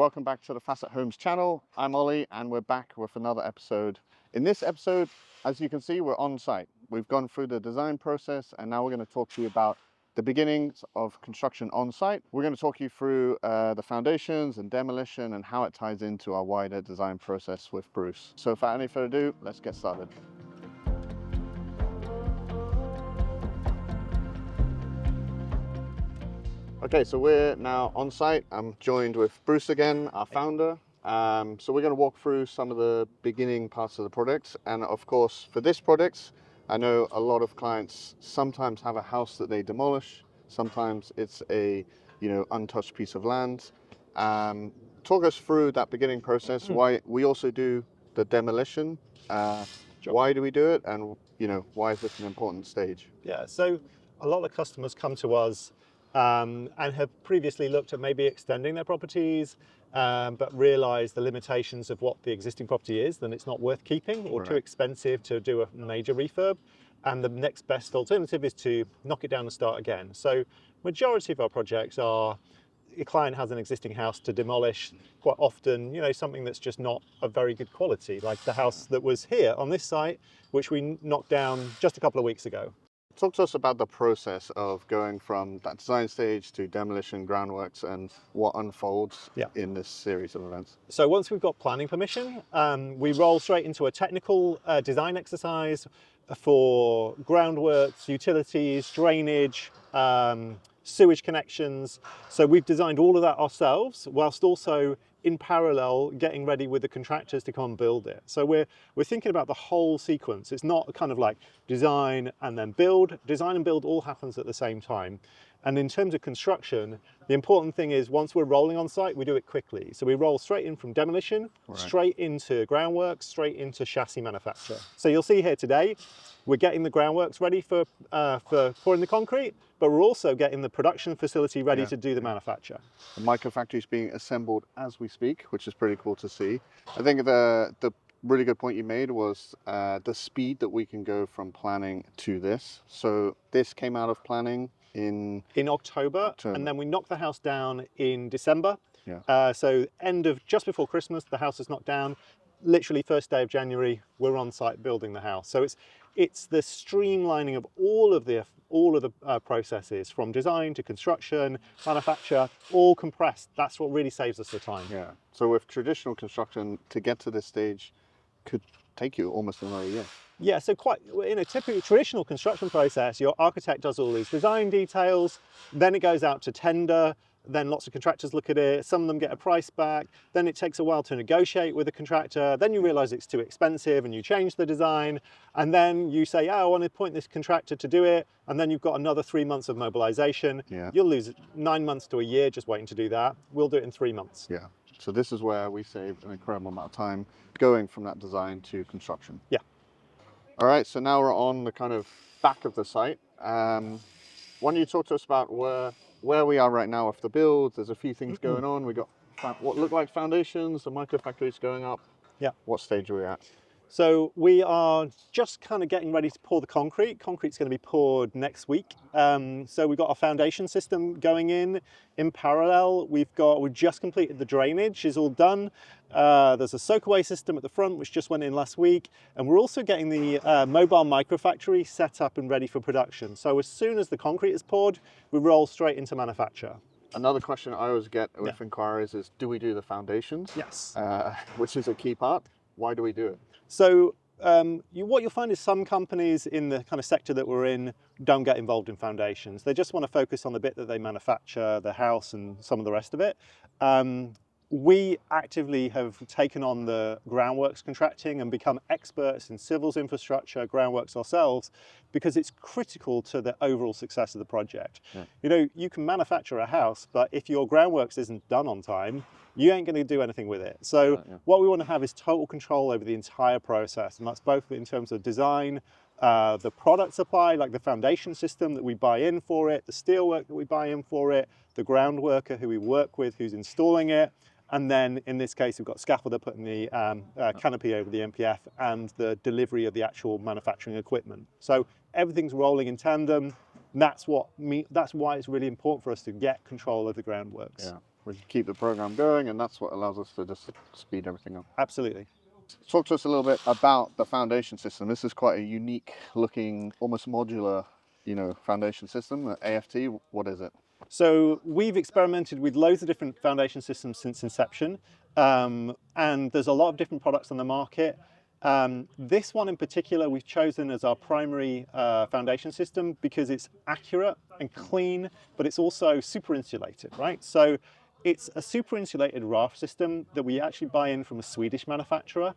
welcome back to the Facit Homes channel. I'm Ollie and we're back with another episode. In this episode, as you can see, we're on site. We've gone through the design process and now we're going to talk to you about the beginnings of construction on site. We're going to talk you through the foundations and demolition and how it ties into our wider design process with Bruce. So without any further ado, let's get started. Okay, so we're now on site. I'm joined with Bruce again, our founder. So we're going to walk through some of the beginning parts of the project. And of course, for this project, I know a lot of clients sometimes have a house that they demolish. Sometimes it's a, untouched piece of land. Talk us through that beginning process. Why we also do the demolition. Sure. Why do we do it? And, why is this an important stage? Yeah, so a lot of customers come to us and have previously looked at maybe extending their properties, but realise the limitations of what the existing property is, then it's not worth keeping or too expensive to do a major refurb. And the next best alternative is to knock it down and start again. So majority of our projects are, a client has an existing house to demolish, quite often, something that's just not of very good quality, like the house that was here on this site, which we knocked down just a couple of weeks ago. Talk to us about the process of going from that design stage to demolition, groundworks, and what unfolds in this series of events. So once we've got planning permission, we roll straight into a technical design exercise for groundworks, utilities, drainage, sewage connections. So we've designed all of that ourselves, whilst also in parallel getting ready with the contractors to come and build it. So we're thinking about the whole sequence. It's not kind of like design and then build. Design and build all happens at the same time. And in terms of construction, the important thing is once we're rolling on site, we do it quickly. So we roll straight in from demolition, straight into groundworks, straight into chassis manufacture. So you'll see here today, we're getting the groundworks ready for pouring the concrete, but we're also getting the production facility ready to do the manufacture. The MicroFactory is being assembled as we speak, which is pretty cool to see. I think the really good point you made was the speed that we can go from planning to this. So this came out of planning in October, and then we knocked the house down in December. So just before Christmas, the house is knocked down. Literally first day of January, we're on site building the house. So it's the streamlining of all of the processes from design to construction, manufacture, all compressed. That's what really saves us the time. Yeah. So with traditional construction, to get to this stage could take you almost another year. Yeah, so in a typical traditional construction process, your architect does all these design details, then it goes out to tender, then lots of contractors look at it, some of them get a price back, then it takes a while to negotiate with the contractor, then you realise it's too expensive and you change the design, and then you say, I want to appoint this contractor to do it, and then you've got another 3 months of mobilisation. You'll lose 9 months to a year just waiting to do that. We'll do it in 3 months. Yeah, so this is where we save an incredible amount of time going from that design to construction. Yeah. All right, so now we're on the kind of back of the site. Why don't you talk to us about where we are right now with the build? There's a few things going on. We got what look like foundations, the MicroFactory is going up. Yeah. What stage are we at? So we are just kind of getting ready to pour the concrete. Concrete's going to be poured next week. So we've got our foundation system going in parallel. We've just completed the drainage, is all done. There's a soakaway system at the front, which just went in last week. And we're also getting the mobile MicroFactory set up and ready for production. So as soon as the concrete is poured, we roll straight into manufacture. Another question I always get with inquiries is, do we do the foundations? Yes. Which is a key part. Why do we do it? So what you'll find is some companies in the kind of sector that we're in don't get involved in foundations. They just want to focus on the bit that they manufacture, the house and some of the rest of it. We actively have taken on the groundworks contracting and become experts in civils infrastructure, groundworks ourselves, because it's critical to the overall success of the project. You can manufacture a house, but if your groundworks isn't done on time, you ain't going to do anything with it. So what we want to have is total control over the entire process, and that's both in terms of design, the product supply, like the foundation system that we buy in for it, the steelwork that we buy in for it, the ground worker who we work with who's installing it, and then in this case we've got scaffolder putting the canopy over the MPF and the delivery of the actual manufacturing equipment. So everything's rolling in tandem. That's why it's really important for us to get control of the groundworks. We can keep the program going, and that's what allows us to just speed everything up. Absolutely. Talk to us a little bit about the foundation system. This is quite a unique looking, almost modular, foundation system. AFT, what is it? So we've experimented with loads of different foundation systems since inception, and there's a lot of different products on the market. This one in particular we've chosen as our primary foundation system because it's accurate and clean, but it's also super insulated, right? So it's a super insulated raft system that we actually buy in from a Swedish manufacturer.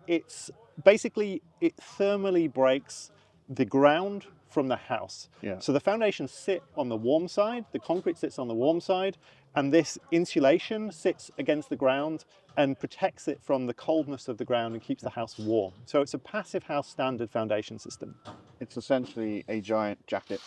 It's basically, it thermally breaks the ground from the house. Yeah. So the foundations sit on the warm side, the concrete sits on the warm side, and this insulation sits against the ground and protects it from the coldness of the ground and keeps the house warm. So it's a passive house standard foundation system. It's essentially a giant jacket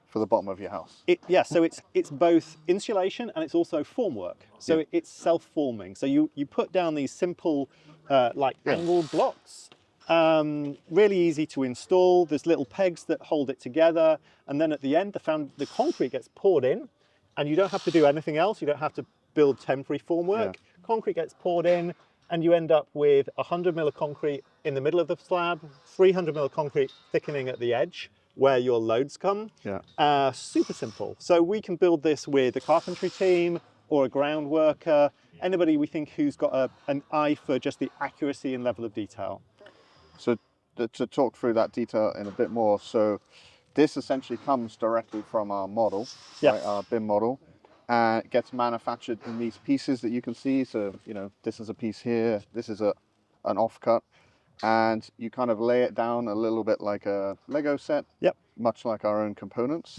for the bottom of your house. So it's both insulation and it's also formwork. So it's self-forming. So you put down these simple angled blocks, really easy to install. There's little pegs that hold it together, and then at the end the concrete gets poured in, and you don't have to do anything else. You don't have to build temporary formwork. Concrete gets poured in, and you end up with 100 mil of concrete in the middle of the slab, 300 mil of concrete thickening at the edge where your loads come. Super simple. So we can build this with a carpentry team or a ground worker, anybody we think who's got an eye for just the accuracy and level of detail. So to talk through that detail in a bit more, so this essentially comes directly from our model, right, our BIM model, and it gets manufactured in these pieces that you can see. So, this is a piece here, this is an offcut, and you kind of lay it down a little bit like a Lego set, much like our own components.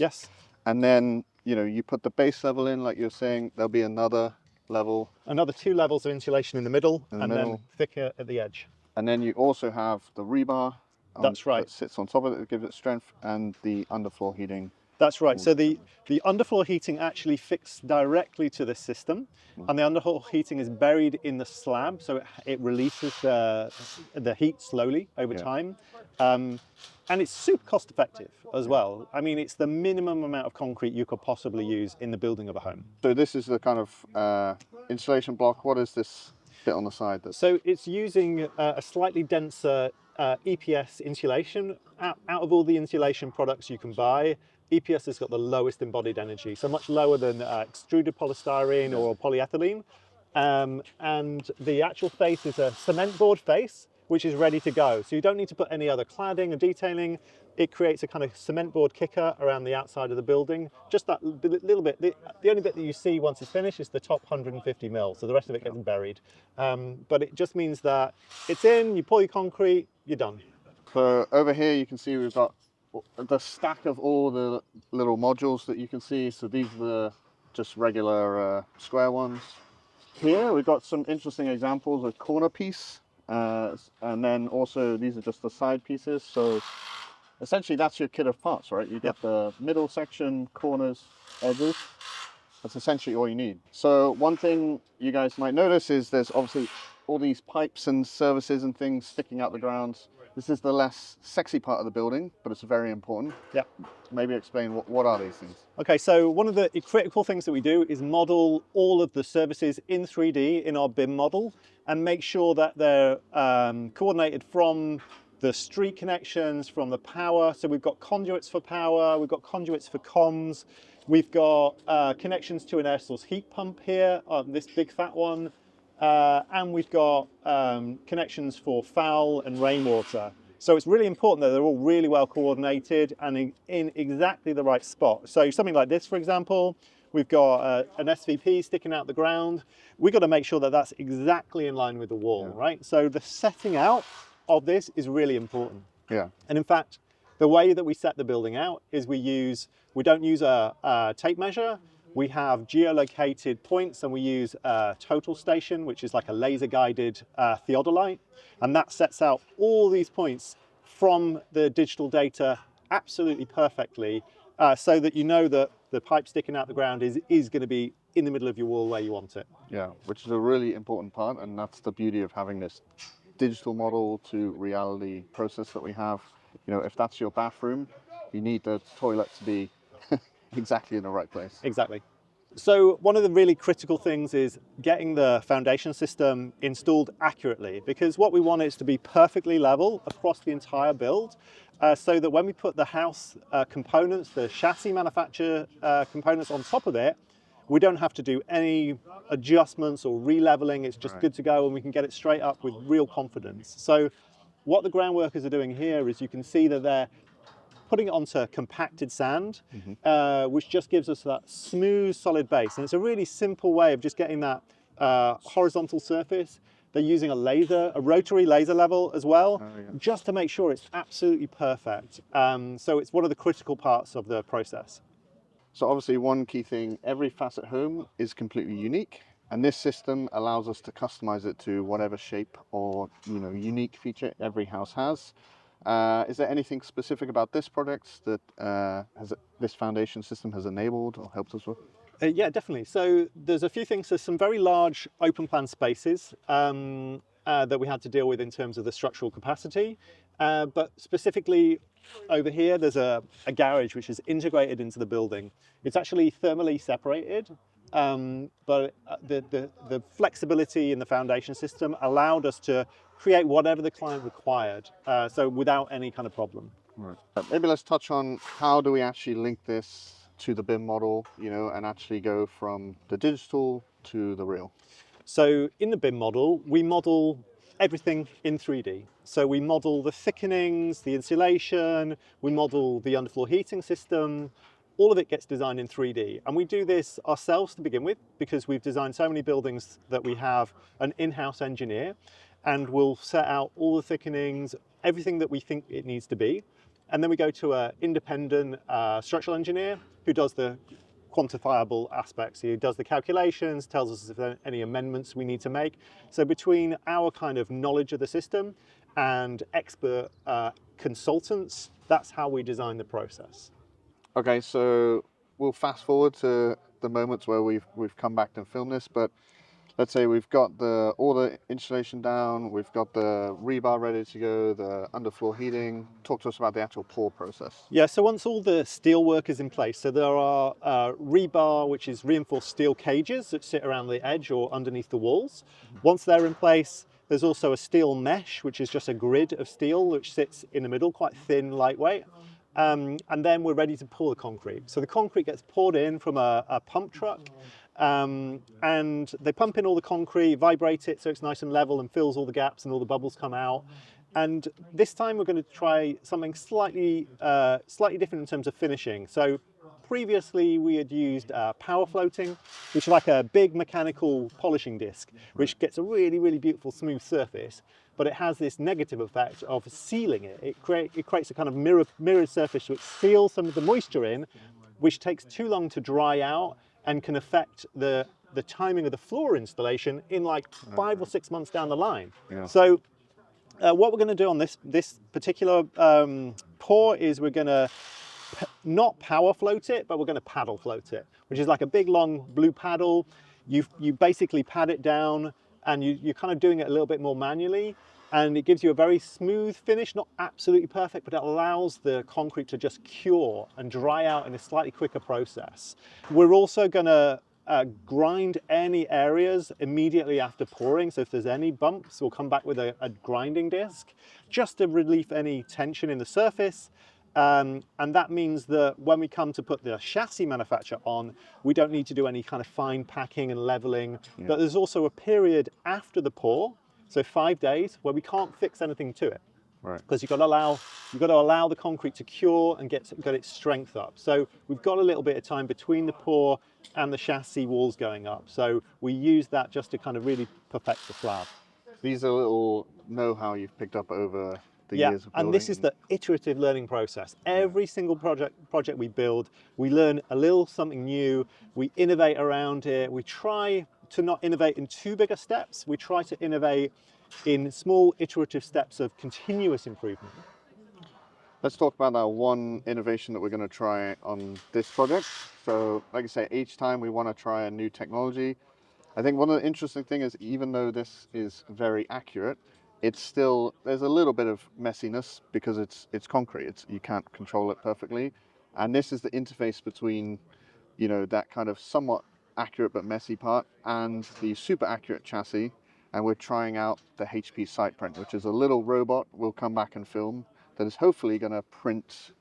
And then, you put the base level in, like you're saying, there'll be another level. Another 2 levels of insulation in the middle, then thicker at the edge. And then you also have the rebar That's right. that sits on top of it, that gives it strength, and the underfloor heating. That's right. So the underfloor heating actually fixed directly to this system, and the underfloor heating is buried in the slab, so it releases the heat slowly over time. And it's super cost effective as well. I mean, it's the minimum amount of concrete you could possibly use in the building of a home. So this is the kind of insulation block. What is this bit on the side? So it's using a slightly denser EPS insulation. Out of all the insulation products you can buy, EPS has got the lowest embodied energy, so much lower than extruded polystyrene or polyethylene. And the actual face is a cement board face, which is ready to go. So you don't need to put any other cladding or detailing. It creates a kind of cement board kicker around the outside of the building. Just that little bit. The only bit that you see once it's finished is the top 150 mil, so the rest of it gets buried. But it just means that it's in, you pour your concrete, you're done. So over here you can see we've got the stack of all the little modules that you can see. So these are the just regular square ones. Here we've got some interesting examples of corner piece, and then also these are just the side pieces. So essentially that's your kit of parts, right? You've got the middle section, corners, edges. That's essentially all you need. So one thing you guys might notice is there's obviously all these pipes and services and things sticking out the ground. This is the less sexy part of the building, but it's very important. Maybe explain what are these things? Okay, so one of the critical things that we do is model all of the services in 3D in our BIM model and make sure that they're coordinated from the street connections, from the power. So we've got conduits for power, we've got conduits for comms, we've got connections to an air source heat pump here, this big fat one. And we've got connections for foul and rainwater. So it's really important that they're all really well coordinated and in exactly the right spot. So something like this, for example, we've got an SVP sticking out the ground. We've got to make sure that that's exactly in line with the wall, right? So the setting out of this is really important. And in fact, the way that we set the building out is we don't use a tape measure. We have geolocated points, and we use a total station, which is like a laser-guided theodolite, and that sets out all these points from the digital data absolutely perfectly, so that you know that the pipe sticking out the ground is going to be in the middle of your wall where you want it. Which is a really important part, and that's the beauty of having this digital model to reality process that we have. If that's your bathroom, you need the toilet to be exactly in the right place. Exactly. So one of the really critical things is getting the foundation system installed accurately, because what we want is to be perfectly level across the entire build, so that when we put the house components, the chassis manufacture components on top of it, we don't have to do any adjustments or re-leveling. It's just good to go, and we can get it straight up with real confidence. So what the ground workers are doing here is you can see that they're putting it onto compacted sand, which just gives us that smooth, solid base. And it's a really simple way of just getting that horizontal surface. They're using a rotary laser level as well, just to make sure it's absolutely perfect. So it's one of the critical parts of the process. So obviously one key thing, every Facit home is completely unique, and this system allows us to customize it to whatever shape or unique feature every house has. Is there anything specific about this product that this foundation system has enabled or helped us with? Yeah, definitely. So there's a few things. There's some very large open plan spaces that we had to deal with in terms of the structural capacity. But specifically over here, there's a garage which is integrated into the building. It's actually thermally separated, but the flexibility in the foundation system allowed us to create whatever the client required, so without any kind of problem. Right. Maybe let's touch on how do we actually link this to the BIM model, and actually go from the digital to the real. So in the BIM model, we model everything in 3D. So we model the thickenings, the insulation, we model the underfloor heating system. All of it gets designed in 3D. And we do this ourselves to begin with, because we've designed so many buildings that we have an in-house engineer, and we'll set out all the thickenings, everything that we think it needs to be. And then we go to an independent structural engineer who does the quantifiable aspects. He does the calculations, tells us if there are any amendments we need to make. So between our kind of knowledge of the system and expert consultants, that's how we design the process. Okay, so we'll fast forward to the moments where we've come back and filmed this, but let's say we've got all the insulation down, we've got the rebar ready to go, the underfloor heating. Talk to us about the actual pour process. Yeah, so once all the steel work is in place, so there are rebar, which is reinforced steel cages that sit around the edge or underneath the walls. Once they're in place, there's also a steel mesh, which is just a grid of steel which sits in the middle, quite thin, lightweight. And then we're ready to pour the concrete. So the concrete gets poured in from a pump truck, and they pump in all the concrete, vibrate it so it's nice and level and fills all the gaps and all the bubbles come out. And this time we're going to try something slightly different in terms of finishing. So previously we had used power floating, which is like a big mechanical polishing disc, which gets a really, really beautiful smooth surface. But it has this negative effect of sealing it. It creates a kind of mirrored surface which seals some of the moisture in, which takes too long to dry out and can affect the timing of the floor installation in like 5 or 6 months down the line. Yeah. So what we're going to do on this particular pour is we're going to not power float it, but we're going to paddle float it, which is like a big long blue paddle. You basically pad it down, and you're kind of doing it a little bit more manually, and it gives you a very smooth finish, not absolutely perfect, but it allows the concrete to just cure and dry out in a slightly quicker process. We're also going to grind any areas immediately after pouring. So if there's any bumps, we'll come back with a grinding disc just to relieve any tension in the surface. And that means that when we come to put the chassis manufacture on, we don't need to do any kind of fine packing and leveling. Yeah. But there's also a period after the pour, so 5 days, where we can't fix anything to it. Right. Because you've got to allow the concrete to cure and get its strength up. So we've got a little bit of time between the pour and the chassis walls going up. So we use that just to kind of really perfect the slab. These are little know-how you've picked up over the years of building. And this is the iterative learning process. Every single project we build, we learn a little something new, we innovate around it, we try to not innovate in too big a steps, we try to innovate in small iterative steps of continuous improvement. Let's talk about that one innovation that we're going to try on this project. So like I say, each time we want to try a new technology. I think one of the interesting things is, even though this is very accurate, it's still, there's a little bit of messiness because it's concrete. You can't control it perfectly. And this is the interface between, that kind of somewhat accurate but messy part, and the super accurate chassis. And we're trying out the HP SitePrint, which is a little robot we'll come back and film that is hopefully going to print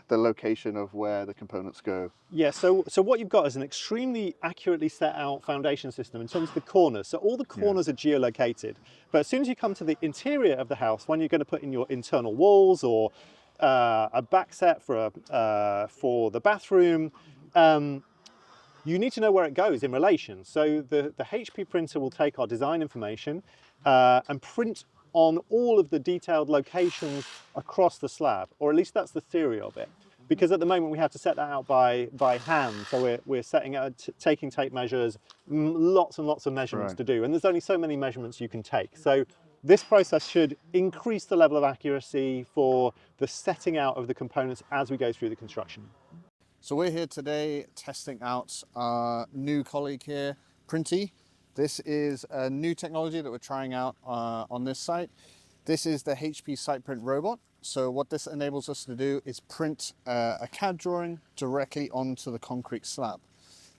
the location of where the components go. Yeah, so what you've got is an extremely accurately set out foundation system in terms of the corners. So all the corners are geolocated. But as soon as you come to the interior of the house, when you're going to put in your internal walls or a back set for the bathroom, you need to know where it goes in relation. So the HP printer will take our design information and print on all of the detailed locations across the slab, or at least that's the theory of it. Because at the moment we have to set that out by hand, so we're setting out, taking tape measures, lots and lots of measurements to do, and there's only so many measurements you can take. So this process should increase the level of accuracy for the setting out of the components as we go through the construction. So we're here today testing out our new colleague here, Printy. This is a new technology that we're trying out on this site. This is the HP SitePrint robot. So what this enables us to do is print a CAD drawing directly onto the concrete slab.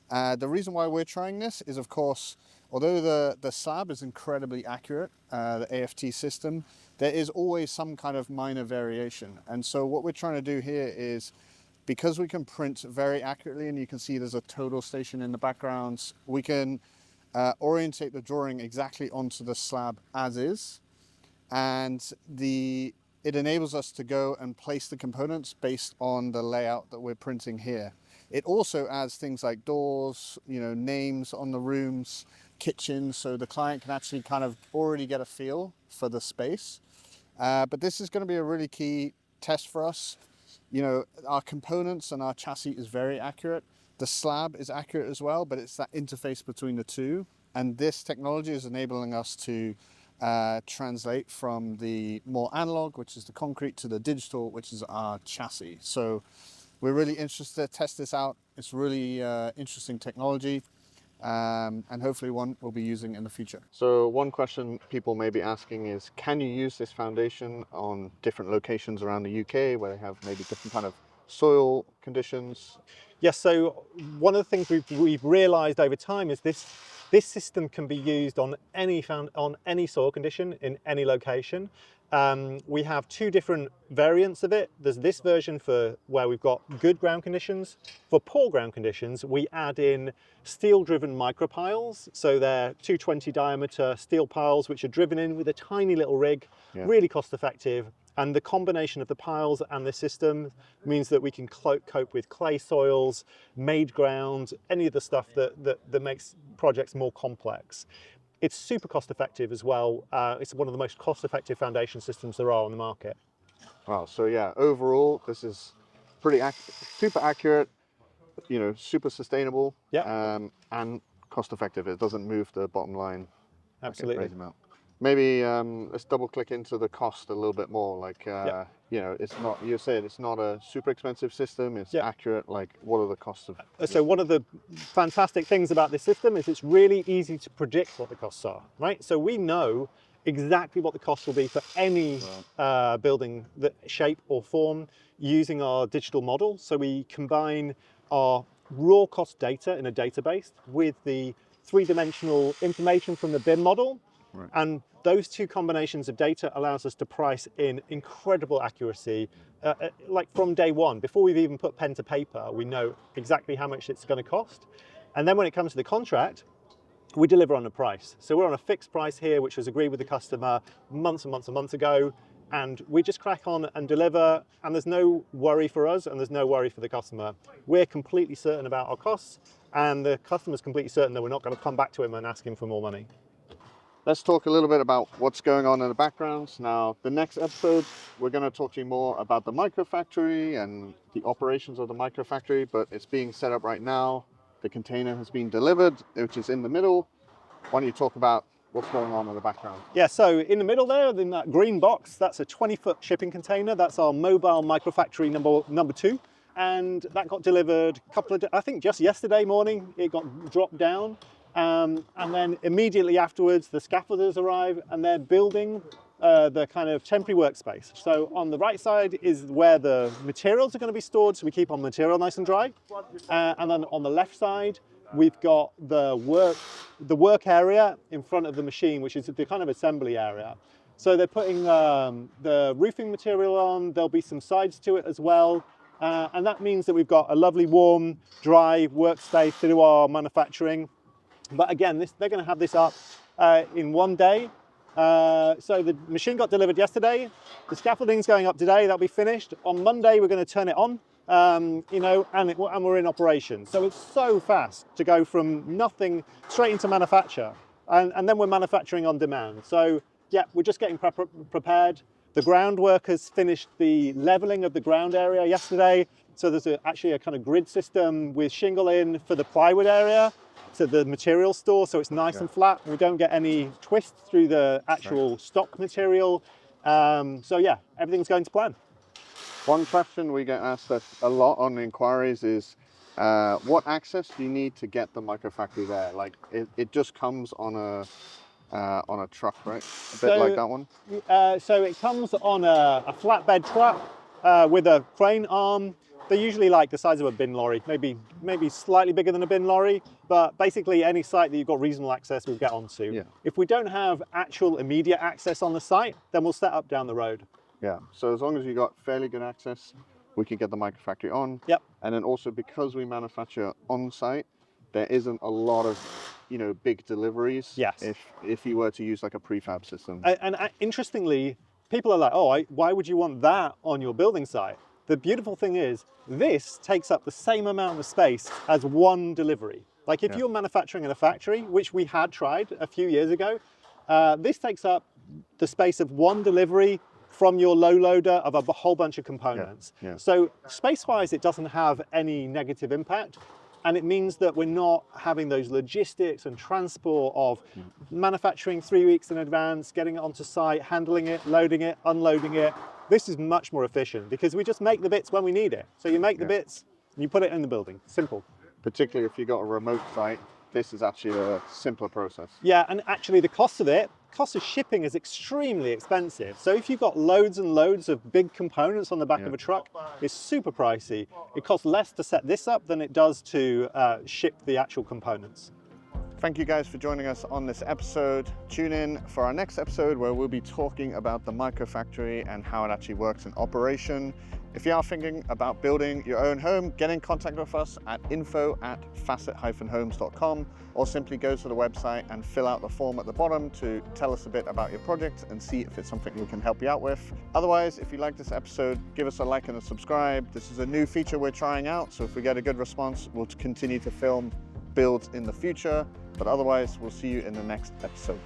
The reason why we're trying this is, of course, although the slab is incredibly accurate, the AFT system, there is always some kind of minor variation. And so what we're trying to do here is, because we can print very accurately, and you can see there's a total station in the background, we can orientate the drawing exactly onto the slab as is. And it enables us to go and place the components based on the layout that we're printing here. It also adds things like doors, names on the rooms, kitchens, so the client can actually kind of already get a feel for the space. But this is going to be a really key test for us. Our components and our chassis is very accurate. The slab is accurate as well, but it's that interface between the two. And this technology is enabling us to translate from the more analog, which is the concrete, to the digital, which is our chassis. So we're really interested to test this out. It's really interesting technology. And hopefully one we'll be using in the future. So one question people may be asking is, can you use this foundation on different locations around the UK where they have maybe different kind of soil conditions? Yes, so one of the things we've realised over time is this system can be used on any soil condition in any location. We have two different variants of it. There's this version for where we've got good ground conditions. For poor ground conditions, we add in steel-driven micropiles. So they're 220 diameter steel piles, which are driven in with a tiny little rig, really cost-effective. And the combination of the piles and the system means that we can cope with clay soils, made ground, any of the stuff that makes projects more complex. It's super cost effective as well. It's one of the most cost effective foundation systems there are on the market. Wow, so yeah, overall, this is pretty super accurate, super sustainable, and cost effective. It doesn't move the bottom line. Absolutely. Crazy amount. Maybe let's double click into the cost a little bit more. Like, it's not, you said it's not a super expensive system, it's accurate. Like, what are the costs of it? So one of the fantastic things about this system is it's really easy to predict what the costs are, right? So we know exactly what the cost will be for any building, shape or form, using our digital model. So we combine our raw cost data in a database with the three-dimensional information from the BIM model. Right. And those two combinations of data allows us to price in incredible accuracy, like from day one. Before we've even put pen to paper, we know exactly how much it's going to cost. And then when it comes to the contract, we deliver on a price. So we're on a fixed price here, which was agreed with the customer months and months and months ago. And we just crack on and deliver, and there's no worry for us and there's no worry for the customer. We're completely certain about our costs, and the customer's completely certain that we're not going to come back to him and ask him for more money. Let's talk a little bit about what's going on in the background. Now, the next episode, we're going to talk to you more about the MicroFactory and the operations of the MicroFactory, but it's being set up right now. The container has been delivered, which is in the middle. Why don't you talk about what's going on in the background? Yeah, so in the middle there, in that green box, that's a 20-foot shipping container. That's our mobile MicroFactory number 2. And that got delivered I think just yesterday morning, it got dropped down. And then immediately afterwards, the scaffolders arrive and they're building the kind of temporary workspace. So on the right side is where the materials are going to be stored, so we keep our material nice and dry. And then on the left side, we've got the work area in front of the machine, which is the kind of assembly area. So they're putting the roofing material on. There'll be some sides to it as well. And that means that we've got a lovely, warm, dry workspace to do our manufacturing. But again, they're going to have this up in one day. So the machine got delivered yesterday. The scaffolding's going up today. That'll be finished. On Monday, we're going to turn it on. You know, and we're in operation. So it's so fast to go from nothing straight into manufacture. And then we're manufacturing on demand. So yeah, we're just getting prepared. The ground workers finished the leveling of the ground area yesterday. So there's actually a kind of grid system with shingle in for the plywood area to the material store. So it's nice and flat. We don't get any twist through the actual stock material. So yeah, everything's going to plan. One question we get asked a lot on inquiries is, what access do you need to get the MicroFactory there? Like it just comes on a truck, right? A bit like that one? So it comes on a flatbed truck with a crane arm. They're usually like the size of a bin lorry, maybe slightly bigger than a bin lorry, but basically any site that you've got reasonable access we'll get onto. Yeah. If we don't have actual immediate access on the site, then we'll set up down the road. Yeah, so as long as you got fairly good access, we can get the MicroFactory on. Yep. And then also because we manufacture on site, there isn't a lot of, you know, big deliveries. Yes. If you were to use like a prefab system. And interestingly, people are like, oh, why would you want that on your building site? The beautiful thing is, this takes up the same amount of space as one delivery. Like if you're manufacturing in a factory, which we had tried a few years ago, this takes up the space of one delivery from your low loader of a whole bunch of components. Yeah. So space-wise, it doesn't have any negative impact. And it means that we're not having those logistics and transport of manufacturing 3 weeks in advance, getting it onto site, handling it, loading it, unloading it. This is much more efficient because we just make the bits when we need it. So you make the bits and you put it in the building. Simple. Particularly if you've got a remote site, this is actually a simpler process. Yeah, and actually the cost of shipping is extremely expensive. So if you've got loads and loads of big components on the back of a truck, it's super pricey. It costs less to set this up than it does to ship the actual components. Thank you guys for joining us on this episode. Tune in for our next episode where we'll be talking about the MicroFactory and how it actually works in operation. If you are thinking about building your own home, get in contact with us at info@facit-homes.com or simply go to the website and fill out the form at the bottom to tell us a bit about your project and see if it's something we can help you out with. Otherwise, if you like this episode, give us a like and a subscribe. This is a new feature we're trying out, so if we get a good response, we'll continue to film builds in the future. But otherwise, we'll see you in the next episode.